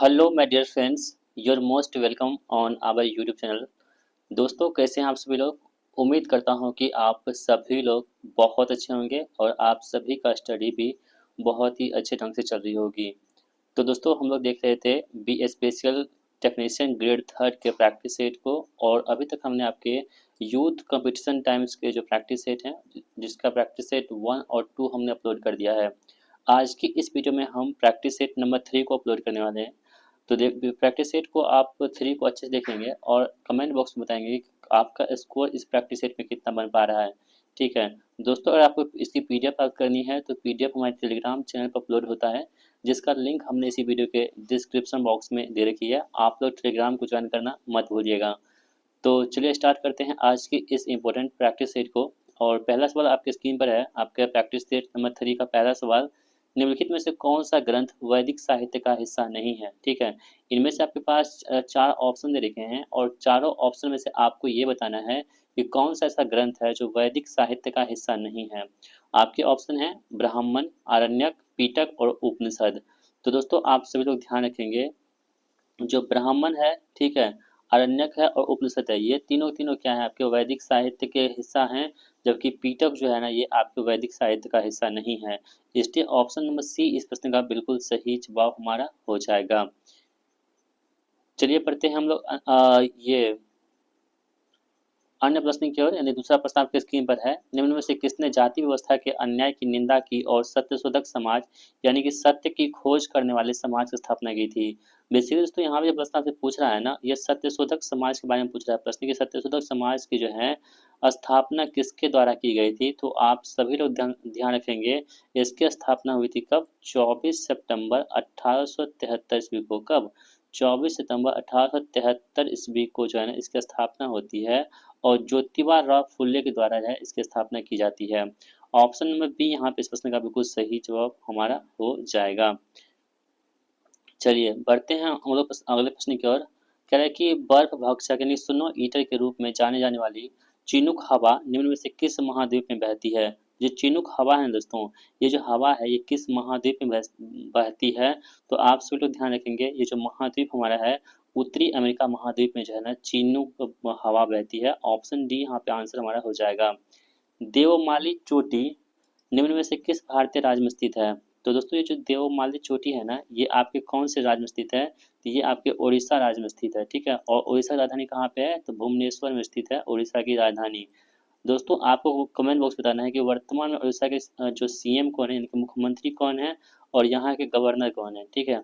Hello my dear friends, you are most welcome on our YouTube channel. दोस्तों, कैसे हैं आप सभी लोग? उम्मीद करता हूं कि आप सभी लोग बहुत अच्छे होंगे और आप सभी का स्टडी भी बहुत ही अच्छे ढंग से चल रही होगी। तो दोस्तों, हम लोग देख रहे थे B special technician grade third के प्रैक्टिस सेट को, और अभी तक हमने आपके यूथ कंपटीशन टाइम्स के जो प्रैक्टिस सेट हैं, जिसका प्रैक्टिस सेट 1 और 2 हमने अपलोड कर दिया है। आज की इस वीडियो में हम प्रैक्टिस सेट नंबर 3 को अपलोड करने वाले हैं। तो देख प्रैक्टिस सेट को आप 3 को अच्छे से देखेंगे और कमेंट बॉक्स में बताएंगे कि आपका स्कोर इस प्रैक्टिस सेट में कितना बन पा रहा है। ठीक है दोस्तों, अगर आपको इसकी पीडीएफ प्राप्त करनी है तो पीडीएफ हमारे टेलीग्राम चैनल पर अपलोड होता है, जिसका लिंक हमने इसी वीडियो के डिस्क्रिप्शन बॉक्स में दे रखी है। आप लोग टेलीग्राम को ज्वाइन करना मत भूलिएगा। तो चलिए स्टार्ट करते हैं आज की इस इम्पोर्टेंट प्रैक्टिस सेट को। और पहला सवाल आपके स्क्रीन पर है, आपका प्रैक्टिस सेट नंबर 3 का पहला सवाल। निम्नलिखित में से कौन सा ग्रंथ वैदिक साहित्य का हिस्सा नहीं है? ठीक है, इनमें से आपके पास 4 ऑप्शन दे रखे हैं और चारों ऑप्शन में से आपको ये बताना है कि कौन सा ऐसा ग्रंथ है जो वैदिक साहित्य का हिस्सा नहीं है। आपके ऑप्शन है ब्राह्मण, आरण्यक, पिटक और उपनिषद। तो दोस्तों, आप सभी लोग ध्यान रखेंगे, जो ब्राह्मण है, ठीक है, आरण्यक है और उपनिषद है, ये तीनों तीनों क्या है, आपके वैदिक साहित्य के हिस्सा हैं। जबकि पीटक जो है ना, ये आपके वैदिक साहित्य का हिस्सा नहीं है। इसलिए ऑप्शन नंबर सी इस प्रश्न का बिल्कुल सही जवाब हमारा हो जाएगा। चलिए पढ़ते हैं हम लोग ये अन्य प्रश्न की ओर, यानी दूसरा प्रश्न आपके स्क्रीन पर है। निम्न में से किसने जाति व्यवस्था के अन्याय की निंदा की और सत्यशोधक समाज, यानी कि सत्य की खोज करने वाले समाज की स्थापना की थी? बेसिकली दोस्तों, यहाँ पे जो प्रश्न आपसे पूछ रहा है ना, ये सत्यशोधक समाज के बारे में पूछ रहा है प्रश्न, की सत्यशोधक समाज की जो है स्थापना किसके द्वारा की गई थी। तो आप सभी लोग ध्यान ध्यान रखेंगे, इसकी स्थापना हुई थी कब? 24 सितंबर 1873 ईस्वी को। कब? 24 सितंबर 1873 ईस्वी को जो है ना, इसकी स्थापना होती है और ज्योतिबा राव फुले के द्वारा जो है इसकी स्थापना की जाती है। ऑप्शन नंबर बी यहाँ पे इस प्रश्न का बिल्कुल सही जवाब हमारा हो जाएगा। चलिए बढ़ते हैं हम लोग अगले प्रश्न की ओर। कह रहा है कि बर्फ भक्षक यानी स्नो ईटर के रूप में जाने जाने वाली चिनूक हवा निम्न में से किस महाद्वीप में बहती है? जो चिनूक हवा है दोस्तों, ये जो हवा है ये किस महाद्वीप में बहती है? तो आप सभी लोग ध्यान रखेंगे, ये जो महाद्वीप हमारा है, उत्तरी अमेरिका महाद्वीप में जो है ना चिनूक हवा बहती है। ऑप्शन डी यहाँ पे आंसर हमारा हो जाएगा। देवमाली चोटी निम्न में से किस भारतीय राज्य में स्थित है? तो दोस्तों, ये जो देवमाली चोटी है ना, ये आपके कौन से राज्य में स्थित है? तो ये आपके उड़ीसा राज्य में स्थित है। ठीक है, और उड़ीसा की राजधानी कहाँ पे है? तो भुवनेश्वर में स्थित है उड़ीसा की राजधानी। दोस्तों, आपको कमेंट बॉक्स में बताना है कि वर्तमान में उड़ीसा के जो सीएम कौन है, यानी कि मुख्यमंत्री कौन है, और यहाँ के गवर्नर कौन है। ठीक है,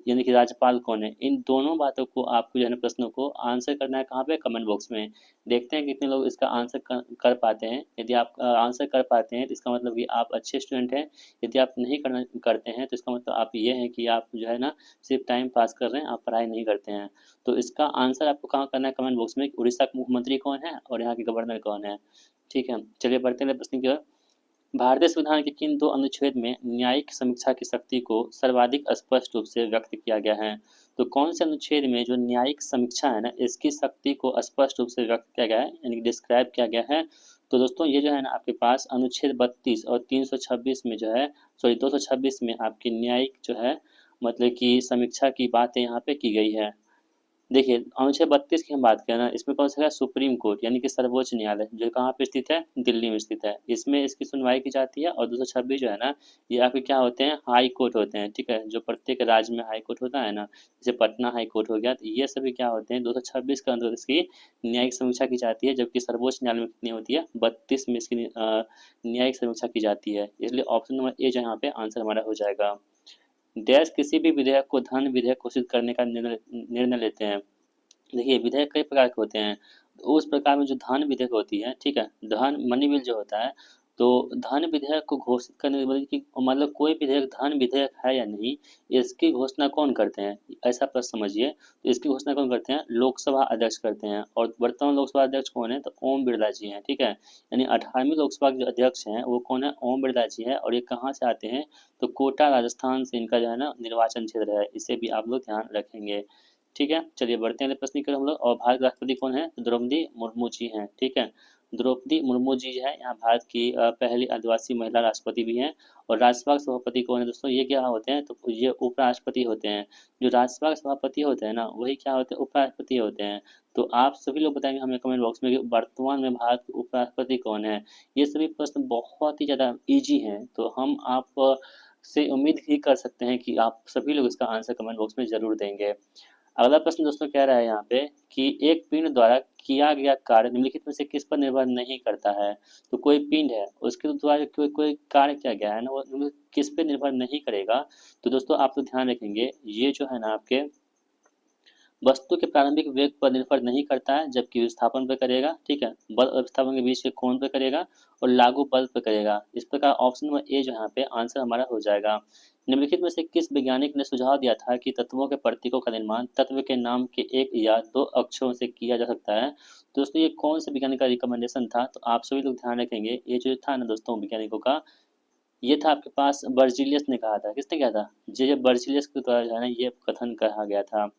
यानी कि राज्यपाल कौन है। इन दोनों बातों को आपको जो है ना, प्रश्नों को आंसर करना है कहाँ पे? कमेंट बॉक्स में। देखते हैं कितने लोग इसका आंसर कर पाते हैं। यदि आप आंसर कर पाते हैं तो इसका मतलब कि आप अच्छे स्टूडेंट हैं। यदि आप नहीं करना करते हैं तो इसका मतलब आप ये है कि आप जो है ना, सिर्फ टाइम पास कर रहे हैं, आप पढ़ाई नहीं करते हैं। तो इसका आंसर आपको कहाँ करना है? कमेंट बॉक्स में। उड़ीसा का मुख्यमंत्री कौन है और यहाँ के गवर्नर कौन है? ठीक है, चलिए बढ़ते हैं प्रश्न की ओर। भारतीय संविधान के किन 2 अनुच्छेद में न्यायिक समीक्षा की शक्ति को सर्वाधिक स्पष्ट रूप से व्यक्त किया गया है? तो कौन से अनुच्छेद में जो न्यायिक समीक्षा है ना, इसकी शक्ति को स्पष्ट रूप से व्यक्त किया गया है, यानी कि डिस्क्राइब किया गया है? तो दोस्तों, ये जो है ना, आपके पास अनुच्छेद 32 और 326 में जो है, सॉरी 226 में आपकी न्यायिक जो है, मतलब कि समीक्षा की बातें यहाँ पे की गई है। देखिए, अनुच्छेद 32 की हम बात करें ना, इसमें कौन सा है? सुप्रीम कोर्ट, यानी कि सर्वोच्च न्यायालय, जो कहाँ पे स्थित है? दिल्ली में स्थित है। इसमें इसकी सुनवाई की जाती है। और 226 जो है ना, ये आपके क्या होते हैं? हाई कोर्ट होते हैं। ठीक है, जो प्रत्येक राज्य में हाई कोर्ट होता है ना, जैसे पटना हाई कोर्ट हो गया, तो ये सभी क्या होते हैं? 226 के अंतर्गत इसकी न्यायिक समीक्षा की जाती है। जबकि सर्वोच्च न्यायालय में कितनी होती है? 32 में इसकी न्यायिक समीक्षा की जाती है। इसलिए ऑप्शन नंबर ए जो यहाँ पे आंसर हमारा हो जाएगा। देश किसी भी विधेयक को धन विधेयक घोषित करने का निर्णय लेते हैं। देखिए, विधेयक कई प्रकार के होते हैं। तो उस प्रकार में जो धन विधेयक होती है, ठीक है, धन मनी बिल जो होता है, तो धन विधेयक को घोषित करने के बाद कि मतलब कोई विधेयक धन विधेयक है या नहीं, इसकी घोषणा कौन करते हैं? ऐसा प्रश्न समझिए। तो इसकी घोषणा कौन करते हैं? लोकसभा अध्यक्ष करते हैं। और वर्तमान लोकसभा अध्यक्ष कौन है? तो ओम बिरला जी हैं। ठीक है, यानी 18वीं लोकसभा के जो अध्यक्ष हैं वो कौन है? ओम बिरला जी है। और ये कहाँ से आते हैं? तो कोटा राजस्थान से इनका जो है ना निर्वाचन क्षेत्र है। इसे भी आप लोग ध्यान रखेंगे। ठीक है, चलिए बढ़ते हैं अगले प्रश्न की ओर हम लोग। और भारत के राष्ट्रपति कौन है? तो द्रौपदी मुर्मू जी हैं, ठीक है। द्रौपदी मुर्मू जी है यहाँ भारत की पहली आदिवासी महिला राष्ट्रपति भी हैं। और राज्यसभा के सभापति कौन है दोस्तों? ये क्या होते हैं? तो ये उपराष्ट्रपति होते हैं। जो राज्यसभा के सभापति होते हैं ना, वही क्या होते हैं? उपराष्ट्रपति होते हैं। तो आप सभी लोग बताएंगे हमें कमेंट बॉक्स में कि वर्तमान में भारत के उपराष्ट्रपति कौन है। ये सभी प्रश्न बहुत ही ज़्यादा ईजी हैं, तो हम आप से उम्मीद ही कर सकते हैं कि आप सभी लोग इसका आंसर कमेंट बॉक्स में ज़रूर देंगे। अगला प्रश्न दोस्तों कह रहा है यहाँ पे कि एक पिंड द्वारा किया गया कार्य निम्नलिखित में से किस पर निर्भर नहीं करता है। तो कोई पिंड है, उसके द्वारा कोई कोई कार्य किया गया है ना, वो किस पे निर्भर नहीं करेगा। तो दोस्तों आप तो ध्यान रखेंगे, ये जो है ना आपके वस्तु के प्रारंभिक वेग पर निर्भर नहीं करता है, जबकि विस्थापन पर करेगा, ठीक है। बल और विस्थापन के बीच के कोण पर करेगा और लागू बल पर करेगा। इस प्रकार ऑप्शन नंबर ए जो यहाँ पे आंसर हमारा हो जाएगा। निम्नलिखित में से किस वैज्ञानिक ने सुझाव दिया था कि तत्वों के प्रतीकों का निर्माण तत्व के नाम के एक या दो अक्षरों से किया जा सकता है। दोस्तों ये कौन से वैज्ञानिक का रिकमेंडेशन था? तो आप सभी लोग ध्यान रखेंगे, ये जो था ना दोस्तों वैज्ञानिकों का, ये था आपके पास बर्जीलियस ने कहा था। किसने कहा था? जे बर्जीलियस के द्वारा जो है ना ये कथन कहा गया था।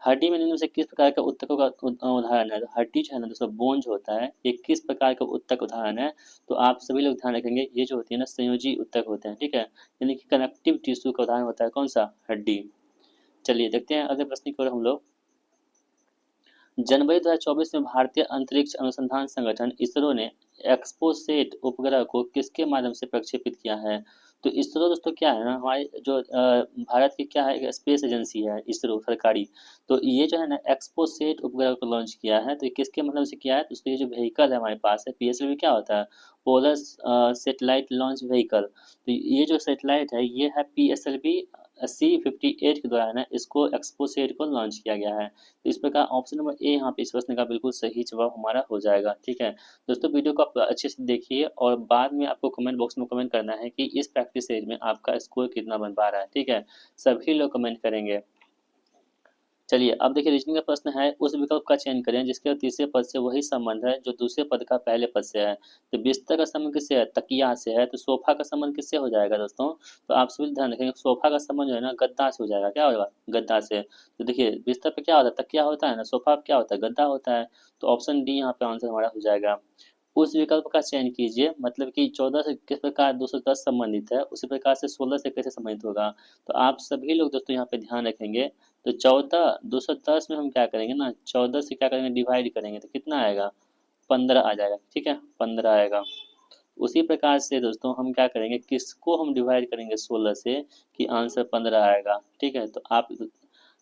हड्डी में निम्न में से किस प्रकार का ऊतकों का उदाहरण है? तो हड्डी जो है ना दोस्तों, बोन जो होता है, ये किस प्रकार का ऊतक उदाहरण है? तो आप सभी लोग ध्यान रखेंगे, ये जो होती है ना संयोजी ऊतक होते हैं, ठीक है। यानी कि कनेक्टिव टिश्यू का उदाहरण होता है कौन सा? हड्डी। चलिए देखते हैं अगले प्रश्न की ओर हम लोग। जनवरी 2024 में भारतीय अंतरिक्ष अनुसंधान संगठन इसरो ने एक्सपोसेट उपग्रह को किसके माध्यम से प्रक्षेपित किया है? तो इसरो दोस्तों क्या है ना, हमारे जो भारत की क्या है, एक स्पेस एजेंसी है इसरो सरकारी। तो ये जो है ना एक्सपोसेट उपग्रह को लॉन्च किया है, तो ये किसके मतलब से किया है? तो ये जो व्हीकल है हमारे पास है, पीएसएलवी क्या होता है? Polar satellite launch vehicle. तो ये जो सेटेलाइट है ये है पीएसएलवी C-58 के द्वारा ना इसको एक्सपोसेट को लॉन्च किया गया है। तो इस प्रकार ऑप्शन नंबर ए यहाँ पे इस प्रश्न का बिल्कुल सही जवाब हमारा हो जाएगा, ठीक है। दोस्तों वीडियो को आप अच्छे से देखिए और बाद में आपको कमेंट बॉक्स में कमेंट करना है कि इस प्रैक्टिस सेज में आपका स्कोर कितना बन पा रहा है, ठीक है। सभी लोग कमेंट करेंगे। चलिए अब देखिए रीजनिंग का प्रश्न है, उस विकल्प का चयन करें जिसके तीसरे पद से वही संबंध है जो दूसरे पद का पहले पद से है। तो बिस्तर का संबंध किससे है? तकिया से है। तो सोफा का संबंध किससे हो जाएगा दोस्तों? तो आप सभी ध्यान रखेंगे, सोफा का संबंध जो है ना गद्दा से हो जाएगा। क्या होगा? गद्दा से। तो देखिए बिस्तर पे क्या होता है? तकिया होता है ना, सोफा पे क्या होता है? गद्दा होता है। तो ऑप्शन डी यहाँ पे आंसर हमारा हो जाएगा। उस विकल्प का चयन कीजिए, मतलब कि 14 से किस प्रकार 210 संबंधित है, उसी प्रकार से 16 से कैसे संबंधित होगा। तो आप सभी लोग दोस्तों यहाँ पे ध्यान रखेंगे। तो 14 210 में हम क्या करेंगे ना, 14 से क्या करेंगे, डिवाइड करेंगे तो कितना आएगा? 15 आ जाएगा, ठीक है, 15 आएगा। उसी प्रकार से दोस्तों हम क्या करेंगे, किसको हम डिवाइड करेंगे 16 से कि आंसर 15 आएगा, ठीक है। तो आप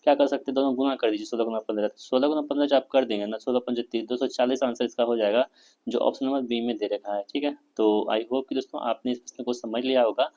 क्या कर सकते हैं, दोनों गुना कर दीजिए, 16 गुना 15, 16 गुना 15 जब आप कर देंगे ना, 16 पंजे 30, 240 आंसर इसका हो जाएगा, जो ऑप्शन नंबर बी में दे रखा है, ठीक है। तो आई होप कि दोस्तों आपने इस प्रश्न को समझ लिया होगा।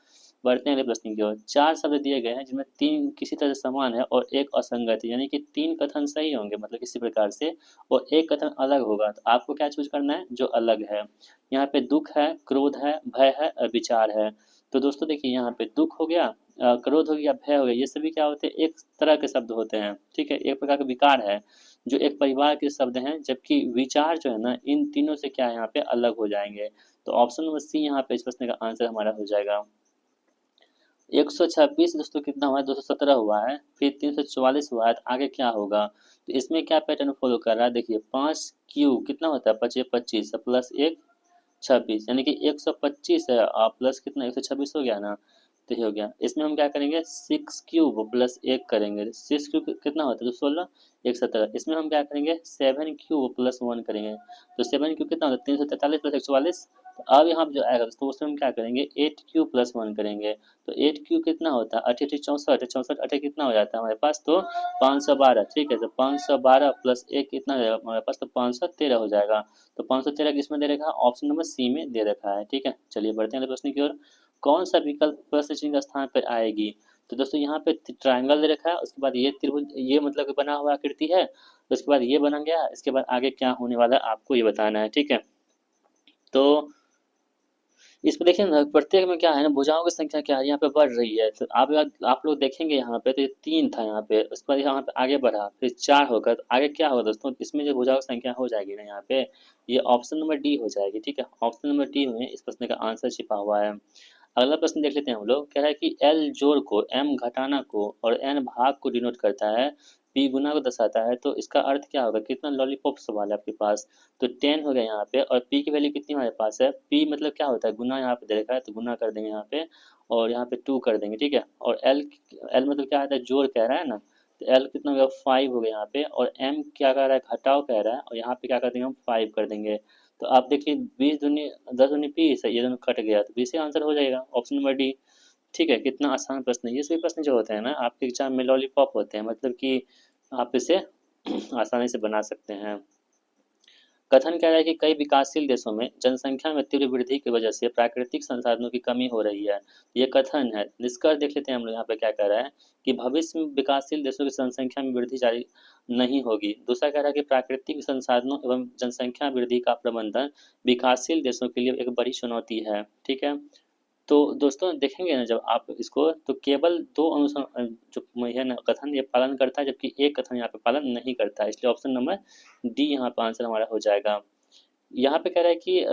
बढ़ते हैं अगले प्रश्न की ओर। चार शब्द दिए गए हैं जिनमें तीन किसी तरह से समान है और एक असंगत है, यानी कि तीन कथन सही होंगे मतलब किसी प्रकार से, और एक कथन अलग होगा। तो आपको क्या चूज करना है? जो अलग है। यहाँ पे दुख है, क्रोध है, भय है और विचार है। तो दोस्तों देखिए यहाँ पे दुख हो गया, क्रोध हो गया, भय हो गया, ये सभी क्या होते हैं? एक तरह के शब्द होते हैं, ठीक है, एक प्रकार का विकार है जो एक परिवार के शब्द हैं। जबकि विचार जो है ना इन तीनों से क्या है यहाँ पे अलग हो जाएंगे। तो ऑप्शन नंबर सी यहाँ पे इस प्रश्न का आंसर हमारा हो जाएगा। 126 दोस्तों कितना हुआ है? 217 हुआ है, फिर 344 हुआ है, तो आगे क्या होगा? तो इसमें क्या पैटर्न फॉलो कर रहा है? देखिए 5 क्यू कितना होता है? 25 25 प्लस 1 26, यानी कि 125 है और प्लस कितना 126 हो गया ना। तो ये हो गया। इसमें हम क्या करेंगे? 6 क्यूब प्लस 1 करेंगे, 6 क्यूब कितना होता है? तो 16 1 17। इसमें हम क्या करेंगे? 7 क्यूब प्लस 1 करेंगे, तो 7 क्यूब कितना होता है? 343 प्लस 144। तो अब यहाँ पे जो आएगा दोस्तों उसमें हम क्या करेंगे? 8 क्यूब प्लस 1 करेंगे, तो 8 क्यूब कितना होता है? 8 8 64, 64 8 कितना हो जाता है हमारे पास? तो 512, ठीक है। तो 512 प्लस 1 कितना हो जाएगा हमारे पास? तो 513 हो जाएगा। तो 513 किसमें दे रखा है? ऑप्शन नंबर सी में दे रखा है, ठीक है। चलिए बढ़ते हैं अगले प्रश्न की ओर। कौन सा विकल्प प्रश्न चिन्ह के स्थान पर आएगी? तो दोस्तों यहाँ पे ट्रायंगल दे रखा है, उसके बाद ये त्रिभुज, ये मतलब कि बना हुआ आकृति है, तो उसके बाद ये बना गया, इसके बाद आगे क्या होने वाला है आपको ये बताना है, ठीक है। तो इसमें देखिए ना प्रत्येक में क्या है ना, भुजाओं की संख्या क्या है यहाँ पे बढ़ रही है। तो आप लोग देखेंगे यहाँ पे, तो ये 3 था यहाँ पे, उसके बाद यहाँ पे आगे बढ़ा, फिर 4 होगा, तो आगे क्या होगा दोस्तों? इसमें जो भुजाओं की संख्या हो जाएगी ना यहाँ पे, ये ऑप्शन नंबर डी हो जाएगी, ठीक है। ऑप्शन नंबर डी में इस प्रश्न का आंसर छिपा हुआ है। अगला प्रश्न देख लेते हैं हम लोग। कह रहा है कि एल जोड़ को, एम घटाना को और एन भाग को डिनोट करता है, पी गुना को दर्शाता है, तो इसका अर्थ क्या होगा, कितना लॉलीपॉप सवाल है आपके पास। तो 10 हो गया यहाँ पे, और पी की वैल्यू कितनी हमारे पास है, पी मतलब क्या होता है गुना, यहाँ पे दे रखा है तो गुना कर देंगे यहाँ पे, और यहाँ पे 2 कर देंगे, ठीक है। और एल, एल मतलब क्या आता है, जोड़ कह रहा है ना, तो एल कितना हो गया, 5 हो गया यहाँ पे, और एम क्या कह रहा है, घटाव कह रहा है, और यहाँ पे क्या कर देंगे हम, 5 कर देंगे। तो आप देखिए 20 दूनी 10 दूनी 20, ये दोनों कट गया, तो 20 का आंसर हो जाएगा ऑप्शन नंबर डी। ठीक है, कितना आसान प्रश्न है। ये सभी प्रश्न जो होते हैं ना आपके एग्जाम में लॉलीपॉप होते हैं, मतलब कि आप इसे आसानी से बना सकते हैं। कथन कह रहा है कि कई विकासशील देशों में जनसंख्या में तीव्र वृद्धि की वजह से प्राकृतिक संसाधनों की कमी हो रही है। ये कथन है। निष्कर्ष देख लेते हैं हम लोग यहाँ पे क्या कह रहा है, कि भविष्य में विकासशील देशों की जनसंख्या में वृद्धि जारी नहीं होगी। दूसरा कह रहा है कि प्राकृतिक संसाधनों एवं जनसंख्या वृद्धि का प्रबंधन विकासशील देशों के लिए एक बड़ी चुनौती है। ठीक है, तो दोस्तों देखेंगे ना जब आप इसको, तो केवल 2 जो है ना कथन ये पालन करता है, जबकि एक कथन यहाँ पे पालन नहीं करता है, इसलिए ऑप्शन नंबर डी यहाँ पे आंसर हमारा हो जाएगा। यहाँ पे कह रहा है कि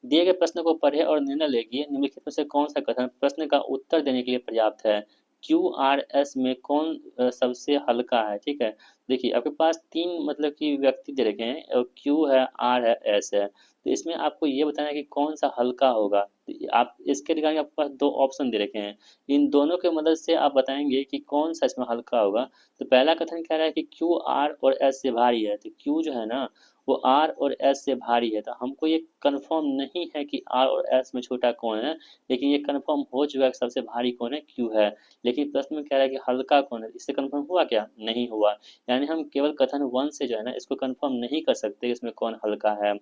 दिए गए प्रश्न को पढ़े और निर्णय लेगी, निम्नलिखित में से कौन सा कथन प्रश्न का उत्तर देने के लिए पर्याप्त है। क्यू आर एस में कौन सबसे हल्का है। ठीक है, देखिए आपके पास 3 मतलब कि व्यक्ति दे रखे हैं, और क्यू है, आर है, एस है, तो इसमें आपको ये बताना है कि कौन सा हल्का होगा। तो आप इसके रिगार्डिंग आपके पास 2 ऑप्शन दे रखे हैं, इन दोनों की मदद से आप बताएंगे कि कौन सा इसमें हल्का होगा। तो पहला कथन कह रहा है कि क्यू आर और एस से भारी है, तो क्यू जो है ना वो आर और एस से भारी है, तो हमको ये कंफर्म नहीं है कि आर और एस में छोटा कौन है, लेकिन ये कंफर्म हो चुका है कि सबसे भारी कौन है, क्यू है। लेकिन प्रश्न में कह रहा है कि हल्का कौन है, इससे कंफर्म हुआ क्या, नहीं हुआ। यानी हम केवल कथन 1 से जो है ना इसको कंफर्म नहीं कर सकते इसमें कौन हल्का है।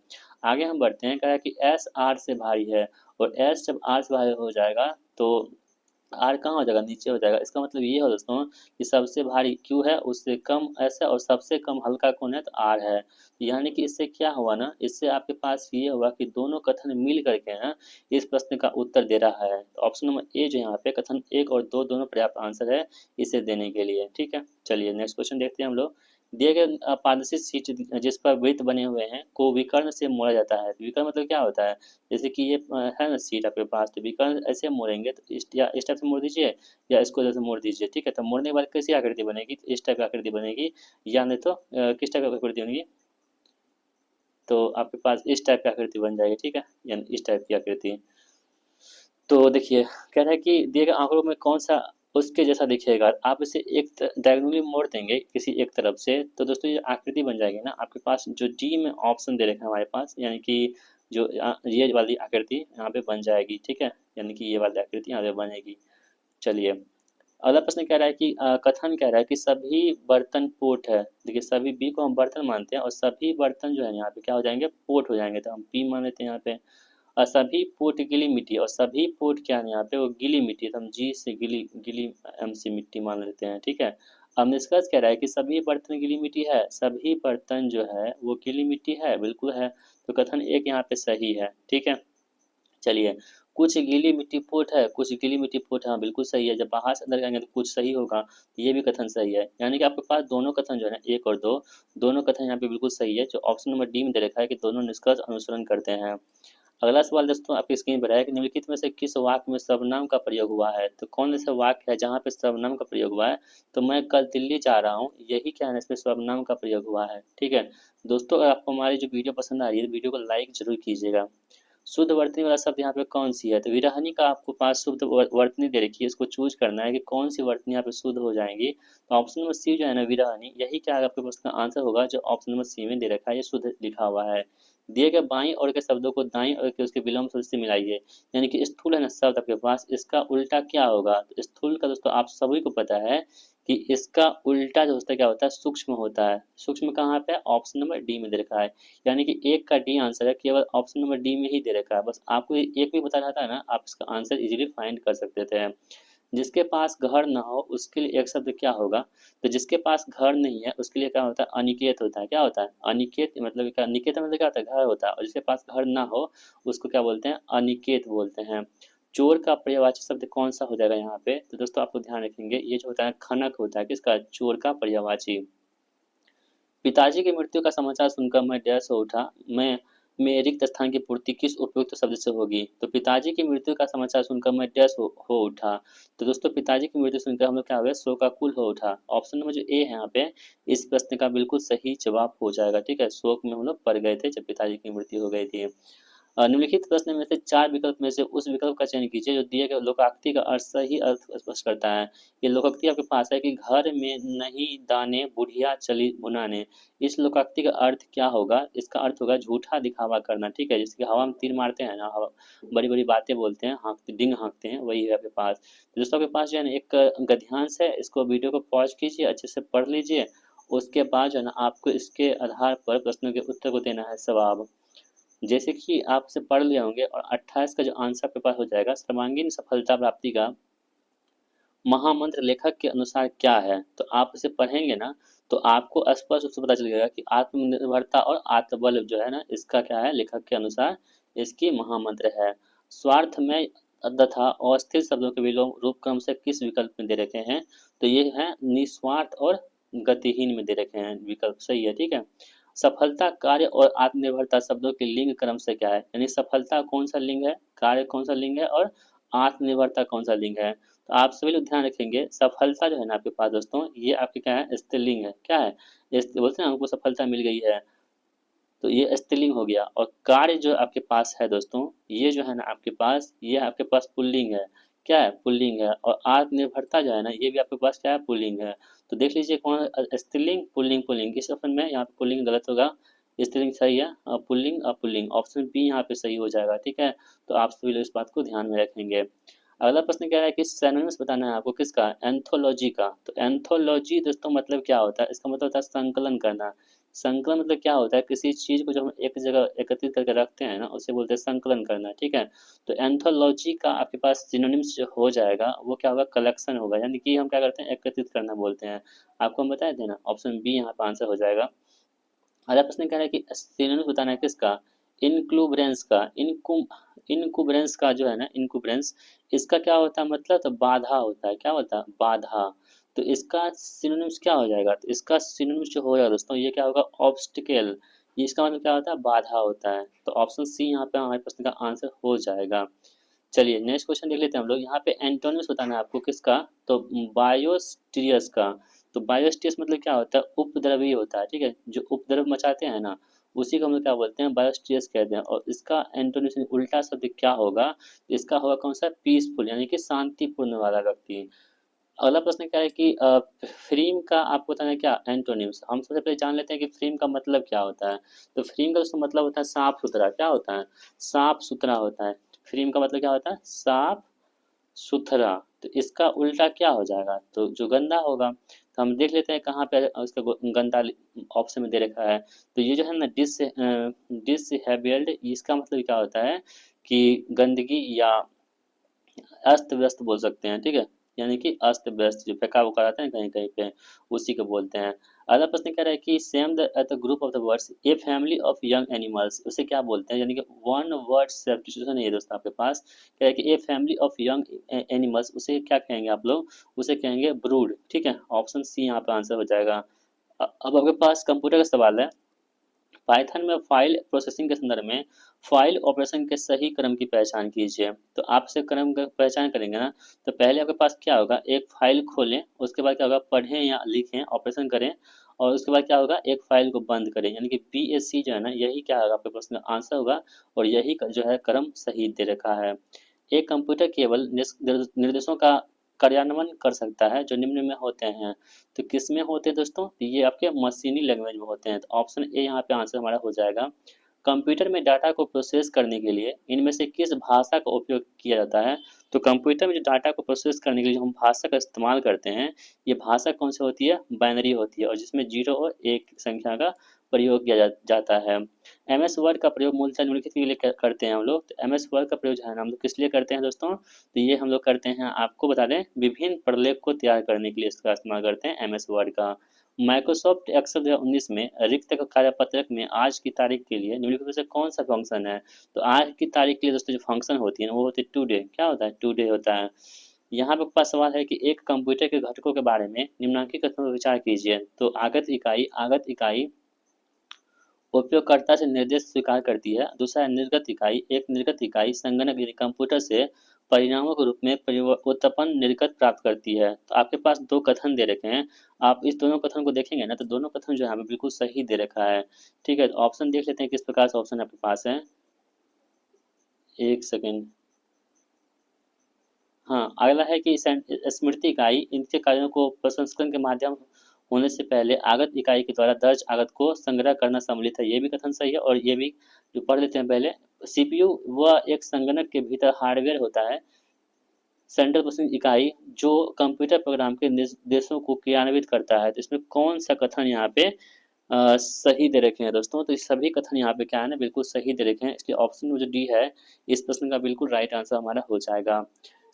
आगे हम बढ़ते हैं, कह रहा है कि एस आर से भारी है, और एस जब आर से भारी हो जाएगा तो आर कहाँ हो जाएगा, नीचे हो जाएगा। इसका मतलब ये है दोस्तों कि सबसे भारी क्यू है, उससे कम एस है, और सबसे कम हल्का कौन है, तो आर है। यानी कि इससे क्या हुआ ना, इससे आपके पास ये हुआ कि दोनों कथन मिल करके ना इस प्रश्न का उत्तर दे रहा है। तो ऑप्शन नंबर ए जो यहाँ पे कथन 1 और 2 दोनों पर्याप्त आंसर है इसे देने के लिए। ठीक है, चलिए नेक्स्ट क्वेश्चन देखते हैं हम लोग। दिए गए पारदर्शी शीट जिस पर वृत्त बने हुए हैं को विकर्ण से मोड़ा जाता है। विकर्ण मतलब क्या होता है, जैसे कि ये है ना सीट आपके पास, तो विकर्ण ऐसे मोड़ेंगे, तो या इस टाइप से मोड़ दीजिए, या इसको जैसे मोड़ दीजिए। ठीक है, तो मोड़ने के बाद कैसी आकृति बनेगी, तो इस टाइप की आकृति बनेगी, या नहीं तो किस टाइप की आकृति बनेगी, तो आपके पास इस टाइप की आकृति बन जाएगी। ठीक है, यानी इस टाइप की आकृति। तो देखिए कह रहा है कि दिए गए आंकड़ों में कौन सा उसके जैसा दिखेगा। आप इसे एक डायगोनली मोड़ देंगे किसी एक तरफ से, तो दोस्तों ये आकृति बन जाएगी ना आपके पास, जो डी में ऑप्शन दे रखा है हमारे पास, यानी कि जो ये वाली आकृति यहाँ पे बन जाएगी। ठीक है, यानी कि ये वाली आकृति यहाँ पे बनेगी। चलिए अगला प्रश्न कह रहा है कि कथन कह रहा है कि सभी बर्तन पोट है। देखिए सभी बी को हम बर्तन मानते हैं, और सभी बर्तन जो है यहाँ पे क्या हो जाएंगे, पोट हो जाएंगे, तो हम पी मान लेते हैं यहाँ पे। और सभी पोट गीली मिट्टी, और सभी पोट क्या है यहाँ पे, वो गीली मिट्टी, तो हम जी से गीली गीली एम से मिट्टी मान लेते हैं। ठीक है, अब निष्कर्ष कह रहा है कि सभी बर्तन गीली मिट्टी है, सभी बर्तन जो है वो गीली मिट्टी है, बिल्कुल है। तो कथन एक यहाँ पे सही है। ठीक है, चलिए कुछ गीली मिट्टी पोट है, कुछ गीली मिट्टी पोट है, हाँ बिल्कुल सही है। जब बाहर से अंदर जाएंगे तो कुछ सही होगा, तो ये भी कथन सही है। यानी कि आपके पास दोनों कथन जो है ना 1 और 2 दोनों कथन यहाँ पे बिल्कुल सही है, जो ऑप्शन नंबर डी में दे रखा है कि दोनों निष्कर्ष अनुसरण करते हैं। अगला सवाल दोस्तों आपकी स्क्रीन पर है कि निम्नलिखित में से किस वाक्य में सर्वनाम का प्रयोग हुआ है। तो कौन सा वाक्य है जहाँ पे सर्वनाम का प्रयोग हुआ है, तो मैं कल दिल्ली जा रहा हूँ, यही क्या है इसमें सर्वनाम का प्रयोग हुआ है। ठीक है दोस्तों, अगर आपको हमारी जो वीडियो पसंद आ रही है तो वीडियो को लाइक जरूर कीजिएगा। शुद्ध वर्तनी वाला शब्द यहाँ पे कौन सी है, तो विरहनी का आपको पास शुद्ध वर्तनी दे रखी है, इसको चूज करना है कि कौन सी वर्तनी यहाँ पे शुद्ध हो जाएंगी। तो ऑप्शन नंबर सी जो है ना विरहनी, यही क्या आपके पास का आंसर होगा, जो ऑप्शन नंबर सी में दे रखा है, ये शुद्ध लिखा हुआ है। दिए गए बाईं ओर के शब्दों को दाईं ओर के उसके विलोम शब्द से मिलाइए। यानी कि स्थूल है ना शब्द आपके पास, इसका उल्टा क्या होगा, तो स्थूल का दोस्तों आप सभी को पता है कि इसका उल्टा जो होता है क्या होता है, सूक्ष्म होता है। सूक्ष्म कहाँ पे, ऑप्शन नंबर डी में दे रखा है। यानी कि एक का डी आंसर है, केवल ऑप्शन नंबर डी में ही दे रखा है। बस आपको एक भी बता रहता है ना, आप इसका आंसर इजीली फाइंड कर सकते थे। जिसके पास घर ना हो उसके लिए एक शब्द क्या होगा, तो जिसके पास घर नहीं है उसके लिए क्या होता है, अनिकेत होता है। क्या होता है, अनिकेत मतलब क्या, निकेत मतलब क्या होता है, घर होता है, और जिसके पास घर ना हो उसको क्या बोलते हैं, अनिकेत बोलते हैं। चोर का पर्यायवाची शब्द कौन सा हो जाएगा यहाँ पे, तो दोस्तों आपको ध्यान रखेंगे ये जो होता है खनक होता है, किसका, चोर का पर्यायवाची। पिताजी की मृत्यु का समाचार सुनकर मैं डैश हो उठा, मैं में रिक्त स्थान की पूर्ति किस उपयुक्त शब्द से होगी? तो पिताजी की मृत्यु का समाचार सुनकर मैं डैश हो उठा। तो दोस्तों पिताजी की मृत्यु सुनकर हम लोग क्या हुए, शोकाकुल हो उठा। ऑप्शन नंबर जो ए है यहाँ पे इस प्रश्न का बिल्कुल सही जवाब हो जाएगा। ठीक है, शोक में हम लोग पड़ गए थे जब पिताजी की मृत्यु हो गई थी। निम्नलिखित प्रश्न में से 4 विकल्प में से उस विकल्प का चयन कीजिए जो दिए गए लोकाक्ति का सही अर्थ स्पष्ट करता है। ये लोकोक्ति आपके पास है कि घर में नहीं दाने बुढ़िया चली बुनाने। इस लोकोक्ति का अर्थ क्या होगा? इसका अर्थ होगा झूठा दिखावा करना। ठीक है, जैसे कि हवा में तीर मारते हैं ना, हवा बड़ी-बड़ी बातें बोलते हैं, हाँकते डिंग हाँकते हैं, वही है आपके पास। तो दोस्तों आपके पास जो है ना एक गद्यांश है, इसको वीडियो को पॉज़ कीजिए, अच्छे से पढ़ लीजिए। उसके बाद जो है ना आपको इसके आधार पर प्रश्नों के उत्तर को देना है जवाब। जैसे कि आप इसे पढ़ लिए होंगे और 28 का जो आंसर आपके पास हो जाएगा, सर्वांगीण सफलता प्राप्ति का महामंत्र लेखक के अनुसार क्या है? तो आप इसे पढ़ेंगे ना तो आपको स्पष्ट रूप से पता चल जाएगा कि आत्मनिर्भरता और आत्मबल जो है ना इसका क्या है, लेखक के अनुसार इसकी महामंत्र है। स्वार्थ में तथा अस्थिर शब्दों के विलोम रूप क्रम से किस विकल्प में दे रखे हैं? तो ये है निस्वार्थ और गतिहीन में दे रखे हैं, विकल्प सही है। ठीक है, सफलता, कार्य और आत्मनिर्भरता शब्दों के लिंग क्रम से क्या है? यानी सफलता कौन सा लिंग है, कार्य कौन सा लिंग है और आत्मनिर्भरता कौन सा लिंग है? तो आप सभी लोग ध्यान रखेंगे, सफलता जो है ना आपके पास दोस्तों, ये आपके क्या है, स्त्रीलिंग है। क्या है? बोलते हैं ना हमको सफलता मिल गई है, तो ये स्त्रीलिंग हो गया। और कार्य जो आपके पास है दोस्तों, ये जो है ना आपके पास, ये आपके पास पुल्लिंग है। क्या है? पुल्लिंग है। और आत्मनिर्भरता जो है ना, ये भी आपके पास क्या है, पुल्लिंग है। तो देख लीजिए कौन स्त्रीलिंग, पुल्लिंग, पुल्लिंग। इस ऑप्शन में यहाँ पे पुल्लिंग गलत होगा, स्त्रीलिंग सही है। पुल्लिंग पुल्लिंग, ऑप्शन बी यहाँ पे सही हो जाएगा। ठीक है, तो आप सभी लोग इस बात को ध्यान में रखेंगे। अगला प्रश्न क्या है कि सिनोनिम्स बताना है आपको किसका, एंथोलॉजी का। तो एंथोलॉजी दोस्तों मतलब क्या होता है? इसका मतलब होता है संकलन करना। संकलन मतलब क्या होता है? किसी चीज़ को जब हम एक जगह एकत्रित करके रखते हैं ना, उसे बोलते हैं संकलन करना। ठीक है, तो एंथोलॉजी का आपके पास सिनोनिम्स जो हो जाएगा वो क्या होगा, कलेक्शन होगा। यानी कि हम क्या करते हैं, एकत्रित करना बोलते हैं। आपको हम बताए थे ना, ऑप्शन बी यहाँ पे आंसर हो जाएगा। अगला प्रश्न कह रहा है कि सिनोनिम्स बताना है किसका, इनक्लूब्रेंस का। इनकुबरेंस का जो है ना, इनकुबरेंस, इसका क्या होता है मतलब, तो बाधा होता है। क्या होता है? बाधा। तो इसका सिनोनिम्स क्या हो जाएगा? तो इसका सिनोनिम्स जो हो जाएगा दोस्तों, ये क्या होगा, ऑब्स्टिकल। ये इसका मतलब क्या होता है, बाधा होता है। तो ऑप्शन सी यहाँ पे हमारे प्रश्न का आंसर हो जाएगा। चलिए नेक्स्ट क्वेश्चन देख लेते हैं हम लोग। यहाँ पे एंटोनिम्स बताना है आपको किसका, तो बायोस्टीरियस का। तो बायोस्टीरियस मतलब क्या होता है, उपद्रवी होता है। ठीक है, जो उपद्रव मचाते हैं ना, उसी को हम लोग क्या बोलते हैं, बायोस्टीरियस कहते हैं। और इसका एंटोनिम्स उल्टा शब्द क्या होगा, इसका होगा कौन सा, पीसफुल, यानी कि शांतिपूर्ण वाला व्यक्ति। अगला प्रश्न क्या है कि फ्रीम का आपको बताना है क्या, एंटोनिम्स। हम सबसे पहले जान लेते हैं कि फ्रीम का मतलब क्या होता है। तो फ्रीम का दोस्तों मतलब होता है साफ सुथरा। क्या होता है, साफ सुथरा होता है। फ्रीम का मतलब क्या होता है, साफ सुथरा। तो इसका उल्टा क्या हो जाएगा, तो जो गंदा होगा। तो हम देख लेते हैं कहाँ पे उसका गंदा ऑप्शन में दे रखा है। तो ये जो है ना डिसहेबिल्ड, इसका मतलब क्या होता है कि गंदगी या अस्त व्यस्त बोल सकते हैं। ठीक है, यानी कि अस्त व्यस्त जो फेंका वुका रहता है कहीं कहीं पे, उसी को बोलते हैं। अगला प्रश्न कह रहा है कि same the group of the words a family of young animals, उसे क्या बोलते हैं? यानी कि वन वर्ड सब्स्टिट्यूशन है ये दोस्तों आपके पास। कह रहा है कि a family of young animals, उसे क्या कहेंगे आप लोग, उसे कहेंगे ब्रूड। ठीक है, ऑप्शन सी यहाँ पे आंसर हो जाएगा। अब आपके पास कंप्यूटर का सवाल है। पाइथन में फाइल प्रोसेसिंग के संदर्भ में फाइल ऑपरेशन के सही क्रम की पहचान कीजिए। तो आप से क्रम का पहचान करेंगे ना, तो पहले आपके पास क्या होगा, एक फाइल खोलें, उसके बाद क्या होगा, पढ़ें या लिखें, ऑपरेशन करें, और उसके बाद क्या होगा, एक फाइल को बंद करें। यानी कि BAC जो है ना, यही क्या होगा आपके प्रश्न का आंसर होगा। और यही जो है क्रम सही दे रखा है। एक कंप्यूटर केवल निर्देशों का कार्यान्वयन कर सकता है जो निम्न में होते हैं। तो किस में होते हैं दोस्तों, तो ये आपके मशीनी लैंग्वेज में होते हैं। तो ऑप्शन ए यहाँ पे आंसर हमारा हो जाएगा। कंप्यूटर में डाटा को प्रोसेस करने के लिए इनमें से किस भाषा का उपयोग किया जाता है? तो कंप्यूटर में जो डाटा को प्रोसेस करने के लिए जो हम भाषा का इस्तेमाल करते हैं, ये भाषा कौन सी होती है, बाइनरी होती है, और जिसमें 0 और 1 संख्या का प्रयोग किया जाता है। MS वर्ड का प्रयोग मूलतः निम्नलिखित के लिए करते हैं हम लोग। तो MS वर्ड का प्रयोग जो है ना हम लोग किस लिए करते हैं दोस्तों, तो ये हम लोग करते हैं, आपको बता दें, विभिन्न प्रलेख को तैयार करने के लिए इसका इस्तेमाल करते हैं MS वर्ड का। माइक्रोसॉफ्ट एक्सेल 2019 में रिक्त कार्यपत्रक में आज की तारीख के लिए निम्नलिखित में से कौन सा फंक्शन है? तो आज की तारीख के लिए दोस्तों जो फंक्शन होती है ना, वो होती है टुडे। क्या होता है, टुडे होता है। यहाँ पे पास सवाल है कि एक कंप्यूटर के घटकों के बारे में निम्नलिखित कथनों पर विचार कीजिए। तो आगत इकाई उपयोगकर्ता से निर्देश स्वीकार करती है। दूसरा है निर्गत इकाई। एक निर्गत इकाई संगणक यानी कंप्यूटर से परिणामों के रूप में उत्पन्न निर्गत प्राप्त करती है। तो आपके पास दो कथन दे रखे हैं, आप इस दोनों कथन को देखेंगे ना तो दोनों कथन जो है हमें बिल्कुल सही दे रखा है। ठीक है, तो ऑप्शन देख लेते हैं किस प्रकार से ऑप्शन आपके पास है। एक सेकेंड। हाँ, अगला है कि स्मृति इकाई इनके कार्यों को प्रसंस्करण के माध्यम होने से पहले आगत इकाई के द्वारा दर्ज आगत को संग्रह करना सम्मिलित है। ये भी कथन सही है। और ये भी जो पढ़ लेते हैं पहले, सीपीयू वह एक संगणक के भीतर हार्डवेयर होता है, सेंट्रल प्रोसेसिंग इकाई, जो कंप्यूटर प्रोग्राम के निर्देशों को क्रियान्वित करता है। तो इसमें कौन सा कथन यहाँ पे सही दे रखे हैं दोस्तों? तो ये सभी कथन यहाँ पे क्या है ना, बिल्कुल सही दे रखे हैं। इसके ऑप्शन में जो डी है, इस प्रश्न का बिल्कुल राइट आंसर हमारा हो जाएगा।